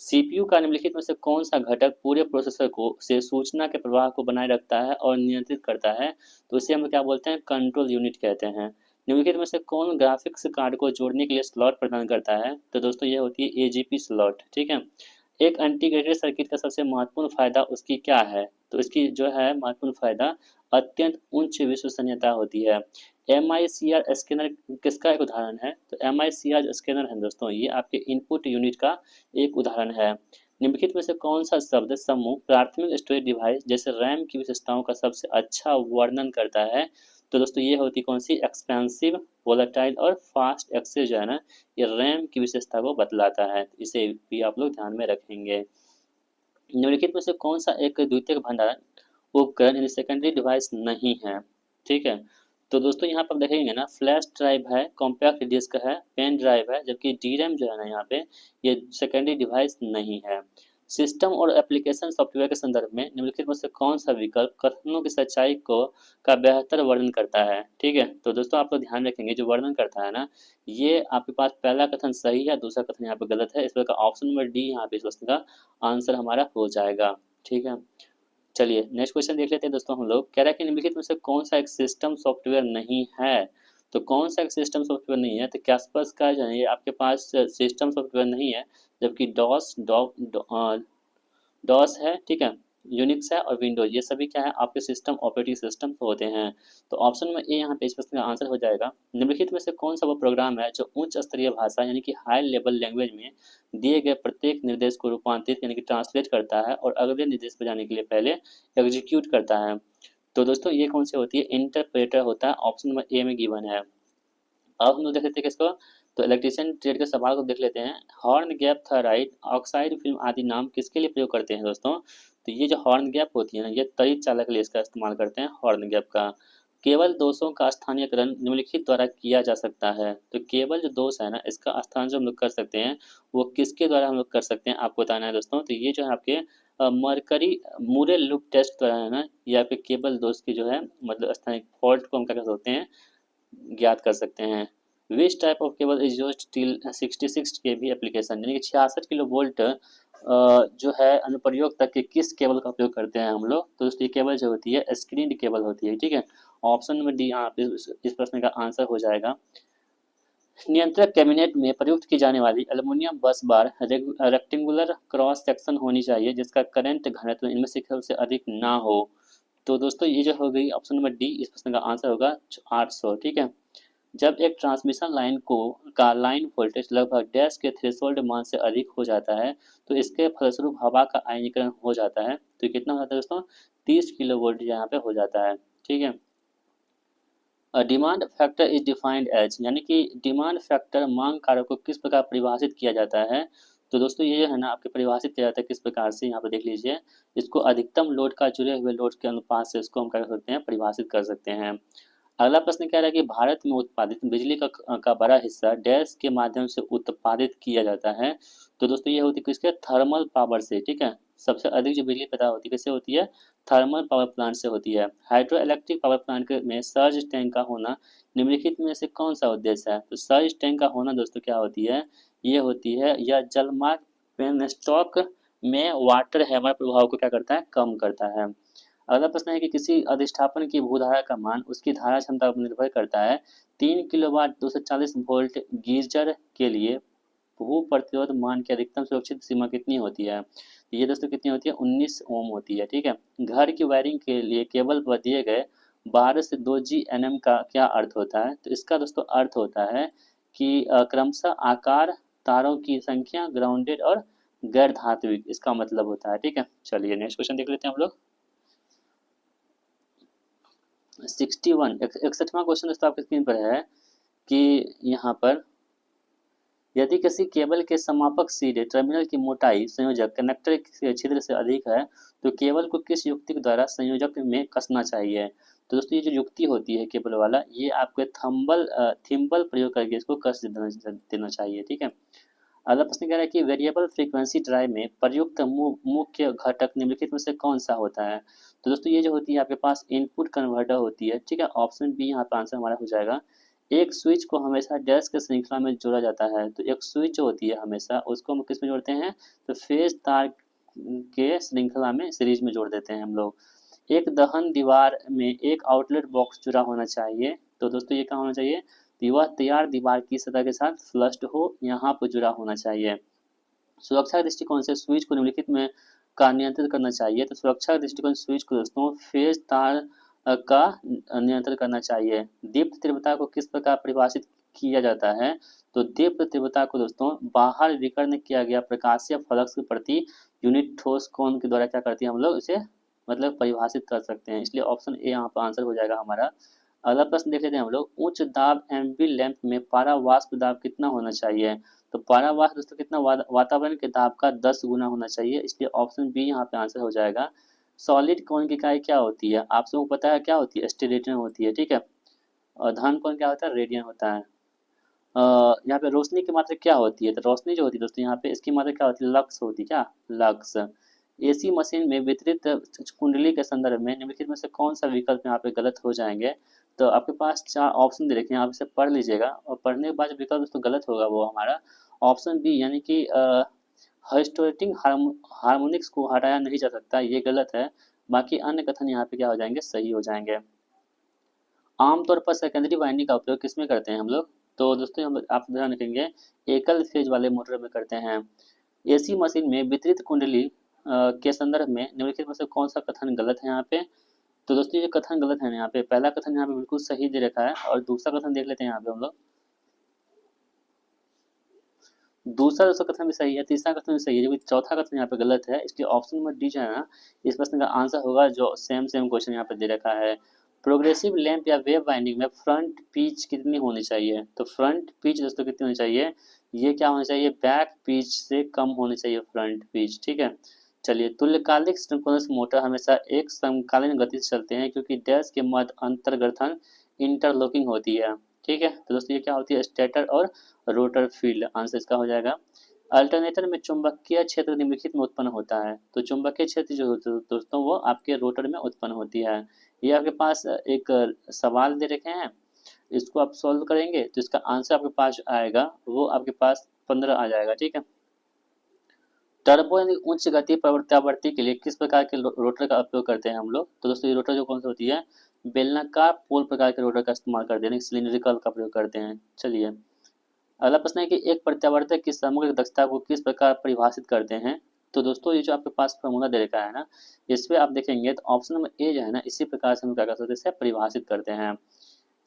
सीपीयू का निम्नलिखित में से कौन सा घटक पूरे प्रोसेसर को से सूचना के प्रवाह को बनाए रखता है और नियंत्रित करता है? तो इसे हम क्या बोलते हैं? कंट्रोल यूनिट कहते हैं। निम्नलिखित में से कौन ग्राफिक्स कार्ड को जोड़ने के लिए स्लॉट प्रदान करता है? तो दोस्तों ये होती है एजीपी स्लॉट। ठीक है, एक इंटीग्रेटेड सर्किट का सबसे महत्वपूर्ण फायदा उसकी क्या है? तो इसकी जो है महत्वपूर्ण फायदा अत्यंत उच्च विश्वसनीयता होती है। MICR स्कैनर किसका एक उदाहरण है? तो MICR स्कैनर है दोस्तों, ये आपके इनपुट यूनिट का एक उदाहरण है। निम्नलिखित में से कौन सा शब्द समूह प्राथमिक स्टोरेज डिवाइस जैसे रैम की विशेषताओं का सबसे अच्छा वर्णन करता है? तो दोस्तों ये होती कौन सी? एक्सपेंसिव, वोलेटाइल और फास्ट एक्सेस जो है ना, ये रैम की विशेषता को बतलाता है। इसे भी आप लोग ध्यान में रखेंगे। निम्नलिखित में से कौन सा एक द्वितीयक भंडारण उपकरण यानी सेकेंडरी डिवाइस नहीं है? ठीक है, तो दोस्तों यहाँ पर देखेंगे ना, फ्लैश ड्राइव है, कॉम्पैक्ट डिस्क है, पेन ड्राइव है, जबकि DRAM जो है ना यहाँ पे ये सेकेंडरी डिवाइस नहीं है। सिस्टम और एप्लीकेशन सॉफ्टवेयर के संदर्भ में निम्नलिखित में से कौन सा विकल्प कथनों की सच्चाई को का बेहतर वर्णन करता है? ठीक है, तो दोस्तों आप लोग ध्यान रखेंगे, जो वर्णन करता है ना, ये आपके पास पहला कथन सही है, दूसरा कथन यहाँ पे गलत है। इस प्रकार ऑप्शन नंबर डी यहाँ पे इस प्रश्न का आंसर हमारा हो जाएगा। ठीक है, चलिए नेक्स्ट क्वेश्चन देख लेते हैं दोस्तों। हम लोग कह रहा है कि निम्नलिखित में से कौन सा एक सिस्टम सॉफ्टवेयर नहीं है? तो कौन सा एक सिस्टम सॉफ्टवेयर नहीं है? तो कैस्पर्स का जो है ये आपके पास सिस्टम सॉफ्टवेयर नहीं है, जबकि डॉस है, ठीक है, यूनिक्स है और विंडोज, ये सभी क्या है? आपके सिस्टम ऑपरेटिंग सिस्टम होते हैं। तो ऑप्शन में ए यहाँ पे इस प्रश्न का आंसर हो जाएगा। निम्नलिखित में से कौन सा वो प्रोग्राम है जो उच्च स्तरीय भाषा यानी कि हाई लेवल लैंग्वेज में दिए गए प्रत्येक निर्देश को रूपांतरित यानी कि ट्रांसलेट करता है और अगले निर्देश पर जाने के लिए पहले एग्जीक्यूट करता है? तो दोस्तों ये कौन सी होती है? इंटरप्रेटर होता है। ऑप्शन नंबर ए में गिवन है। अब हम लोग देख लेते हैं किसको, तो इलेक्ट्रिशियन ट्रेड के सवाल को देख लेते हैं। हॉर्न गैप, थराइड, ऑक्साइड फिल्म आदि नाम किसके लिए प्रयोग करते हैं दोस्तों? तो ये जो हॉर्न गैप होती है ना, ये तड़ित चालक के लिए इसका इस्तेमाल करते हैं, हॉर्न गैप का। केवल दोषों का स्थानीयकरण निम्नलिखित द्वारा किया जा सकता है। तो केवल जो दोष है ना, इसका स्थान जो हम लोग कर सकते हैं, वो किसके द्वारा हम लोग कर सकते हैं, आपको बताना है दोस्तों। तो ये जो है आपके मरकरी मूरे लूप टेस्ट द्वारा है ना, ये आपके केवल दोष की जो है मतलब स्थानिक फॉल्ट को हम क्या कर सकते हैं, ज्ञात कर सकते हैं। Which type of cable is used till 66 KV application, यानी कि 66 किलो वोल्ट जो है अनुप्रयोग तक के किस केबल का उपयोग करते हैं हम लोग? तो दोस्तों ये केबल जो होती है स्क्रीन केबल होती है। ठीक है, ऑप्शन नंबर डी यहाँ पे इस प्रश्न का आंसर हो जाएगा। नियंत्रक कैबिनेट में प्रयुक्त की जाने वाली एल्युमिनियम बस बार रेक्टेंगुलर क्रॉस सेक्शन होनी चाहिए जिसका करंट घनत्व इनमें से सबसे अधिक ना हो। तो दोस्तों ये जो हो गई ऑप्शन नंबर डी, इस प्रश्न का आंसर होगा 800। ठीक है, जब एक ट्रांसमिशन लाइन का लाइन वोल्टेज लगभग डैश के थ्रेशोल्ड मान से अधिक हो जाता है तो इसके फलस्वरूप हवा का आयनीकरण हो जाता है। तो कितना हो जाता है दोस्तों? 30 किलो वोल्ट यहाँ पे हो जाता है। ठीक है, demand factor is defined as, यानी कि डिमांड फैक्टर मांग कारक को किस प्रकार परिभाषित किया जाता है? तो दोस्तों ये जो है ना आपके परिभाषित किया जाता है किस प्रकार से, यहाँ पे देख लीजिए। इसको अधिकतम लोड का जुड़े हुए लोड के अनुपात से इसको हम क्या कर सकते हैं, परिभाषित कर सकते हैं। अगला प्रश्न कह रहा है कि भारत में उत्पादित बिजली का बड़ा हिस्सा डैश के माध्यम से उत्पादित किया जाता है। तो दोस्तों ये होती है किसके? थर्मल पावर से। ठीक है, सबसे अधिक जो बिजली पैदा होती है किससे होती है? थर्मल पावर प्लांट से होती है। हाइड्रो इलेक्ट्रिक पावर प्लांट में सर्ज टैंक का होना निम्नलिखित में से कौन सा उद्देश्य है? तो सर्ज टैंक का होना दोस्तों क्या होती है? ये होती है यह जलमार्ग पेनस्टॉक में वाटर हैमर प्रभाव को क्या करता है? कम करता है। अगला प्रश्न है कि किसी अधिष्ठापन की भूधारा का मान उसकी धारा क्षमता पर निर्भर करता है। 3 किलोवाट 240 वोल्ट गीजर के लिए भू प्रतिरोध मान की अधिकतम सुरक्षित सीमा कितनी होती है? ये दोस्तों कितनी होती है? 19 ओम होती है। ठीक है, घर की वायरिंग के लिए केबल पर दिए गए 12 से 2 GnM का क्या अर्थ होता है? तो इसका दोस्तों अर्थ होता है कि क्रमशः आकार, तारों की संख्या, ग्राउंडेड और गैर धात्विक, इसका मतलब होता है। ठीक है, चलिए नेक्स्ट क्वेश्चन देख लेते हैं हम लोग। 61वां क्वेश्चन दोस्तों आपके स्क्रीन पर है कि यहाँ पर यदि किसी केबल के समापक सिरे टर्मिनल की मोटाई संयोजक कंडक्टर के छिद्र से अधिक है तो केबल को किस युक्ति के द्वारा संयोजक में कसना चाहिए? तो दोस्तों ये जो युक्ति होती है केबल वाला, ये आपको थिम्बल प्रयोग करके इसको कस देना चाहिए। ठीक है, अगला प्रश्न कह रहा है कि वेरिएबल फ्रीक्वेंसी ड्राइव में प्रयुक्त मुख्य घटक निम्नलिखित में से कौन सा होता है? तो दोस्तों ये जो होती है आपके पास इनपुट कन्वर्टर होती है। ठीक है, ऑप्शन बी यहाँ पर आंसर हमारा हो जाएगा। एक स्विच को हमेशा डैश के श्रृंखला में जोड़ा जाता है, तो एक स्विच जो होती है हमेशा उसको हम किस में जोड़ते हैं? तो फेज तार के श्रृंखला में सीरीज में जोड़ देते हैं हम लोग। एक दहन दीवार में एक आउटलेट बॉक्स जुड़ा होना चाहिए, तो दोस्तों ये क्या होना चाहिए? तो वह तैयार दीवार की सतह के साथ फ्लश्ड हो, यहाँ पर जुड़ा होना चाहिए। सुरक्षा दृष्टिकोण से स्विच को निम्नलिखित में का नियंत्रित करना चाहिए, तो सुरक्षा दृष्टिकोण स्विच को दोस्तों फेज तार का नियंत्रण करना चाहिए। दीप्त तीव्रता को किस प्रकार परिभाषित किया जाता है? तो दीप्त तीव्रता को दोस्तों बाहर विकर्ण किया गया प्रकाशीय फ्लक्स प्रति यूनिट ठोस कोण के द्वारा क्या करती है हम लोग इसे मतलब परिभाषित कर सकते हैं, इसलिए ऑप्शन ए यहाँ पर आंसर हो जाएगा हमारा। अगला प्रश्न देख लेते हैं हम लोग। उच्च दाब एमबी लैंप में पारा वाष्प दाब कितना होना चाहिए? तो पारा वाष्प दोस्तों कितना वातावरण के दाब का 10 गुना होना चाहिए, इसलिए ऑप्शन बी यहाँ पे आंसर हो जाएगा। सॉलिड कौन की इकाई क्या होती है? आप सबको पता है क्या होती है? स्टेरेडियन होती है। ठीक है, और धन कौन क्या होता है? रेडियन होता है। यहाँ पे रोशनी की मात्रा क्या होती है? तो रोशनी जो होती है दोस्तों यहाँ पे इसकी मात्रा क्या होती है? लक्स होती है। क्या? लक्स। एसी मशीन में वितरित कुंडली के संदर्भ में निम्नलिखित में से कौन सा विकल्प यहाँ पे गलत हो जाएंगे? तो आपके पास 4 ऑप्शन दे रखे हैं, आप इसे पढ़ लीजिएगा और पढ़ने के बाद जो विकल्प दोस्तों गलत होगा वो हमारा ऑप्शन बी यानी कि हिस्टोरेटिंग हार्मोनिक्स को हटाया नहीं जा सकता, ये गलत है। बाकी अन्य कथन यहाँ पे क्या हो जाएंगे? सही हो जाएंगे। आमतौर पर सेकेंडरी वाइंडिंग का उपयोग किसमें करते हैं हम लोग? तो दोस्तों हम आप ध्यान रखेंगे एकल फेज वाले मोटर में करते हैं। एसी मशीन में वितरित कुंडली के संदर्भ में निम्नलिखित में से कौन सा कथन गलत है यहाँ पे? तो दोस्तों ये कथन गलत है। यहाँ पे पहला कथन यहाँ पे बिल्कुल सही दे रखा है और दूसरा कथन देख लेते हैं यहाँ पे हम लोग। दूसरा दोस्तों कथन भी सही है, तीसरा कथन भी सही है, जबकि चौथा कथन यहाँ पे गलत है। इसलिए ऑप्शन नंबर डी जो है ना इस प्रश्न का आंसर होगा, जो सेम सेम क्वेश्चन यहाँ पे दे रखा है। प्रोग्रेसिव लैंप या वेव वाइंडिंग में फ्रंट पिच कितनी होनी चाहिए? तो फ्रंट पिच दोस्तों कितनी होनी चाहिए? ये क्या होना चाहिए? बैक पिच से कम होनी चाहिए फ्रंट पिच। ठीक है, चलिए। तुल्यकालिक सिंक्रोनस मोटर हमेशा एक समकालीन गति से चलते हैं क्योंकि डैश के मध्य अंतर्गठन इंटरलॉकिंग होती है। ठीक है, तो दोस्तों ये क्या होती है? स्टेटर और रोटर फील्ड, आंसर इसका हो जाएगा। अल्टरनेटर में चुंबकीय क्षेत्र निम्नलिखित में उत्पन्न होता है, तो चुंबकीय क्षेत्र जो होते हैं दोस्तों वो आपके रोटर में उत्पन्न होती है। ये आपके पास एक सवाल दे रखे हैं, इसको आप सॉल्व करेंगे तो इसका आंसर आपके पास आएगा वो आपके पास 15 आ जाएगा। ठीक है, टर्बो यानी उच्च गति प्रवृत्ति के लिए किस प्रकार के रोटर का उपयोग करते हैं हम लोग? तो दोस्तों ये रोटर जो कौन सी होती है? बेलनाकार पोल प्रकार के रोटर का इस्तेमाल करते हैं, सिलिंड्रिकल का प्रयोग करते हैं। चलिए, अगला प्रश्न है कि एक प्रत्यावर्तक की समग्र दक्षता को किस प्रकार परिभाषित करते हैं? तो दोस्तों ये जो आपके पास फॉर्मूला दे रखा है ना, इसमें आप देखेंगे तो ऑप्शन नंबर ए जो है ना इसी प्रकार से हम क्या कर सकते हैं? इसे परिभाषित करते हैं।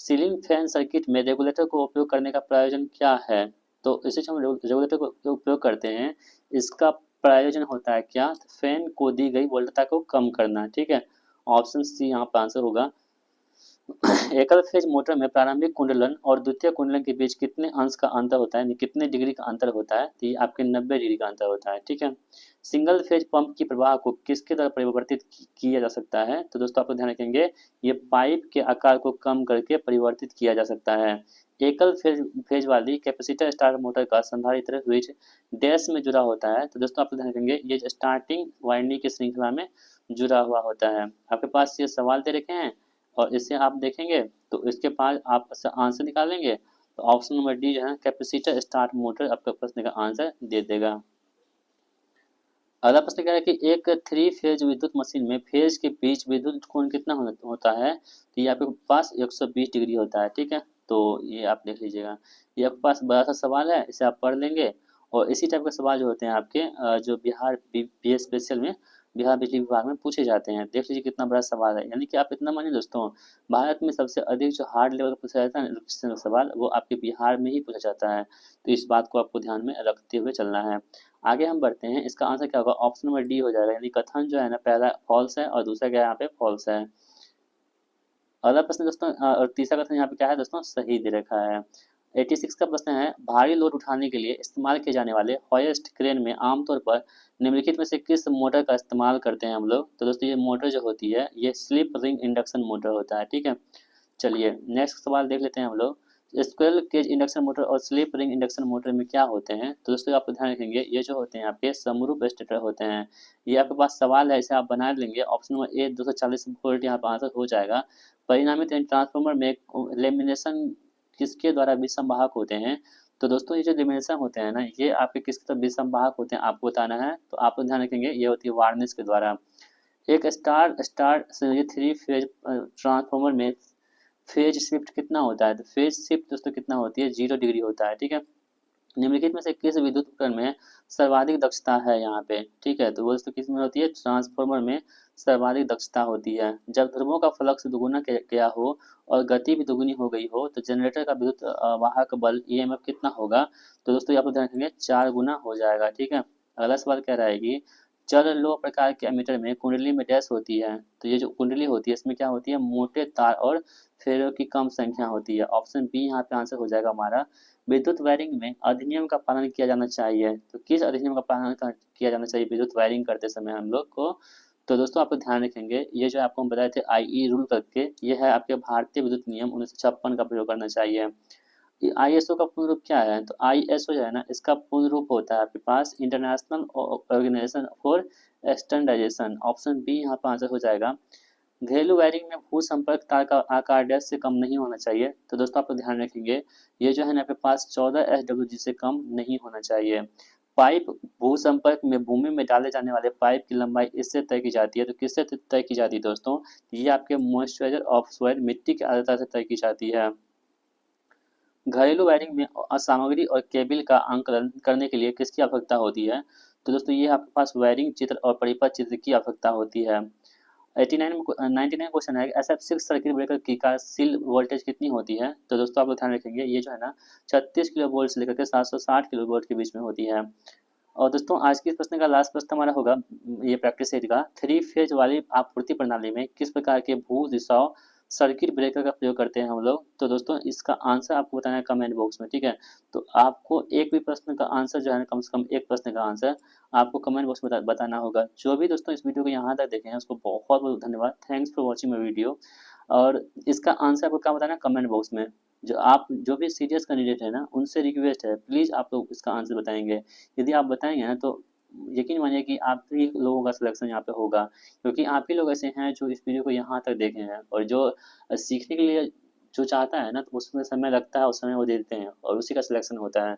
सीलिंग फैन सर्किट में रेगुलेटर को उपयोग करने का प्रयोजन क्या है? तो इसे जो हम रेगुलेटर को उपयोग करते हैं इसका प्रयोजन होता है क्या? तो फैन को दी गई वोल्टता को कम करना। ठीक है, ऑप्शन सी यहाँ पर आंसर होगा। एकल फेज मोटर में प्रारंभिक कुंडलन और द्वितीय कुंडलन के बीच कितने अंश का अंतर होता है, यानी कितने डिग्री का अंतर होता है? तो ये आपके 90 डिग्री का अंतर होता है। ठीक है, सिंगल फेज पंप की प्रवाह को किसके द्वारा परिवर्तित किया जा सकता है? तो दोस्तों आप ध्यान रखेंगे ये पाइप के आकार को कम करके परिवर्तित किया जा सकता है। एकल फेज वाली कैपेसिटर स्टार्टर मोटर का संधारित्र स्विच डैश में जुड़ा होता है, तो दोस्तों आप ध्यान रखेंगे ये स्टार्टिंग वाइंडिंग की श्रृंखला में जुड़ा हुआ होता है। आपके पास ये सवाल दे रखे हैं और इसे आप देखेंगे तो इसके बाद आप आंसर निकालेंगे तो ऑप्शन नंबर डी जो है कैपेसिटर स्टार्ट मोटर आपका प्रश्न का आंसर दे देगा। अगला प्रश्न कह रहा है कि एक 3 फेज विद्युत मशीन में फेज के बीच विद्युत कोण कितना होता है? तो ये आपके पास 120 डिग्री होता है। ठीक है, तो ये आप देख लीजिएगा। ये आपके पास बड़ा सा सवाल है, इसे आप पढ़ लेंगे और इसी टाइप के सवाल जो होते हैं आपके जो बिहार बी स्पेशल में बिहार बिजली विभाग में पूछे जाते हैं। देख लीजिए कितना बड़ा सवाल है, यानी कि आप इतना मानिए दोस्तों, भारत में सबसे अधिक जो हार्ड लेवल का पूछा जाता है ना सवाल, वो आपके बिहार में ही पूछा जाता है। तो इस बात को आपको ध्यान में रखते हुए चलना है। आगे हम बढ़ते हैं, इसका आंसर क्या होगा? ऑप्शन नंबर डी हो जाएगा, यानी कथन जो है ना, पहला फॉल्स है और दूसरा क्या है यहाँ पे? फॉल्स है। अगला प्रश्न दोस्तों और तीसरा कथन यहाँ पे क्या है दोस्तों? सही दे रखा है। 86 का प्रश्न है, भारी लोड उठाने के लिए इस्तेमाल किए जाने वाले हाईएस्ट क्रेन में आमतौर पर निम्नलिखित में से किस मोटर का इस्तेमाल करते हैं हम लोग? तो दोस्तों ये मोटर जो होती है ये स्लिप रिंग इंडक्शन मोटर होता है, ठीक है। चलिए नेक्स्ट सवाल देख लेते हैं हम लोग। स्क्विरल केज इंडक्शन मोटर और स्लिप रिंग इंडक्शन मोटर में क्या होते हैं? तो दोस्तों आप ध्यान रखेंगे, ये जो होते हैं आपके समरूप स्टेटर होते हैं। ये आपके पास सवाल है, इसे आप बना लेंगे। ऑप्शन नंबर ए 240 वोल्ट यहाँ पर आंसर हो जाएगा। परिणामी ट्रांसफार्मर में लेमिनेशन किसके द्वारा विसंवाहक होते हैं? तो दोस्तों ये जो लेमिनेशन होते हैं ना, ये आपके किसके द्वारा विसंवाहक होते हैं आपको बताना है। तो आप लोग ध्यान रखेंगे, ये होती है वार्निश के द्वारा। एक स्टार स्टार संयोजित 3 फेज ट्रांसफार्मर में फेज शिफ्ट कितना होता है? तो फेज शिफ्ट दोस्तों कितना होती है? 0 डिग्री होता है, ठीक है। निम्नलिखित में से किस विद्युत उपकरण में सर्वाधिक दक्षता है यहाँ पे? ठीक है, तो वो दोस्तों किस में होती है? ट्रांसफार्मर में सर्वाधिक दक्षता होती है। जब ध्रुवों का फ्लक्स दुगुना किया हो और गति भी दुगुनी हो गई हो, तो जनरेटर का विद्युत वाहक बल ईएमएफ कितना होगा? तो दोस्तों यहाँ पर ध्यान रखेंगे 4 गुना हो जाएगा, ठीक है। अगला सवाल कह रहा है कि चर लो प्रकार के एमीटर में कुंडली में डैश होती है। तो ये जो कुंडली होती है इसमें क्या होती है? मोटे तार और फेरों की कम संख्या होती है। ऑप्शन बी यहाँ पे आंसर हो जाएगा हमारा। विद्युत वायरिंग में अधिनियम का पालन किया जाना चाहिए। तो किस अधिनियम का पालन किया जाना चाहिए विद्युत वायरिंग करते समय हम लोग को? तो दोस्तों आप ध्यान रखेंगे, ये जो आपको हम बताए थे आईई रूल करके, ये है आपके भारतीय विद्युत नियम 1956 का प्रयोग करना चाहिए। आईएसओ का पूर्ण रूप क्या है? तो आईएसओ जो है ना, इसका पूर्ण रूप होता है आपके पास international organisation for standardisation. Option B यहाँ पर आंसर हो जाएगा। घरेलू वायरिंग में भू संपर्क तार का आकार डैश से कम नहीं होना चाहिए। तो दोस्तों आप लोग ध्यान रखेंगे, ये जो है ना आपके पास 14 SWG से कम नहीं होना चाहिए। पाइप भू संपर्क में भूमि में डाले जाने वाले पाइप की लंबाई इससे तय की जाती है। तो किससे तय की जाती है दोस्तों? ये आपके मॉइस्चराइजर ऑफ सॉइल मिट्टी की आर्द्रता से तय की जाती है। घरेलू वायरिंग में सामग्री और केबल का आंकलन करने के लिए किसकी आवश्यकता होती है? तो दोस्तों ये आपके पास वायरिंग चित्र और परिपथ चित्र की आवश्यकता होती है। 99 क्वेश्चन है, ऐसा 6 सर्किट ब्रेकर की कार्यशील वोल्टेज कितनी होती है? तो दोस्तों आप लोग ध्यान रखेंगे, ये जो है ना 36 किलो वोल्ट से लेकर के 760 किलो वोल्ट के बीच में होती है। और दोस्तों आज के प्रश्न का लास्ट प्रश्न हमारा होगा, ये प्रैक्टिस सेट का, 3 फेज वाली आपूर्ति प्रणाली में किस प्रकार के भू रिसाव सर्किट ब्रेकर का प्रयोग करते हैं हम लोग? तो दोस्तों इसका आंसर आपको बताना है कमेंट बॉक्स में, ठीक है। तो आपको एक भी प्रश्न का आंसर जो है ना, कम से कम एक प्रश्न का आंसर आपको कमेंट बॉक्स में बताना होगा। जो भी दोस्तों इस वीडियो को यहाँ तक देखे हैं उसको बहुत बहुत धन्यवाद। Thanks for watching my video. और इसका आंसर आपको क्या बताना है कमेंट बॉक्स में। जो भी सीरियस कैंडिडेट है ना, उनसे रिक्वेस्ट है, प्लीज़ आप लोग इसका आंसर बताएंगे। यदि आप बताएंगे ना, तो यकीन मानिए कि आप ही लोगों का सिलेक्शन यहाँ पे होगा, क्योंकि आप ही लोग ऐसे हैं जो इस वीडियो को यहाँ तक देखे हैं, और जो सीखने के लिए जो चाहता है ना, तो उसमें समय लगता है और समय वो दे देते हैं और उसी का सिलेक्शन होता है।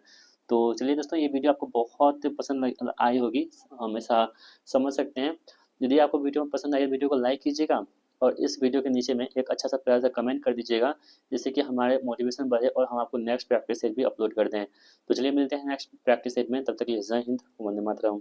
तो चलिए दोस्तों, ये वीडियो आपको बहुत पसंद आई होगी, हमेशा समझ सकते हैं। यदि आपको वीडियो पसंद आई, वीडियो को लाइक कीजिएगा और इस वीडियो के नीचे में एक अच्छा सा प्यारा सा कमेंट कर दीजिएगा, जिससे कि हमारे मोटिवेशन बढ़े और हम आपको नेक्स्ट प्रैक्टिस सेट भी अपलोड कर दें। तो चलिए मिलते हैं नेक्स्ट प्रैक्टिस सेट में, तब तक के लिए जय हिंद, वंदे मातरम।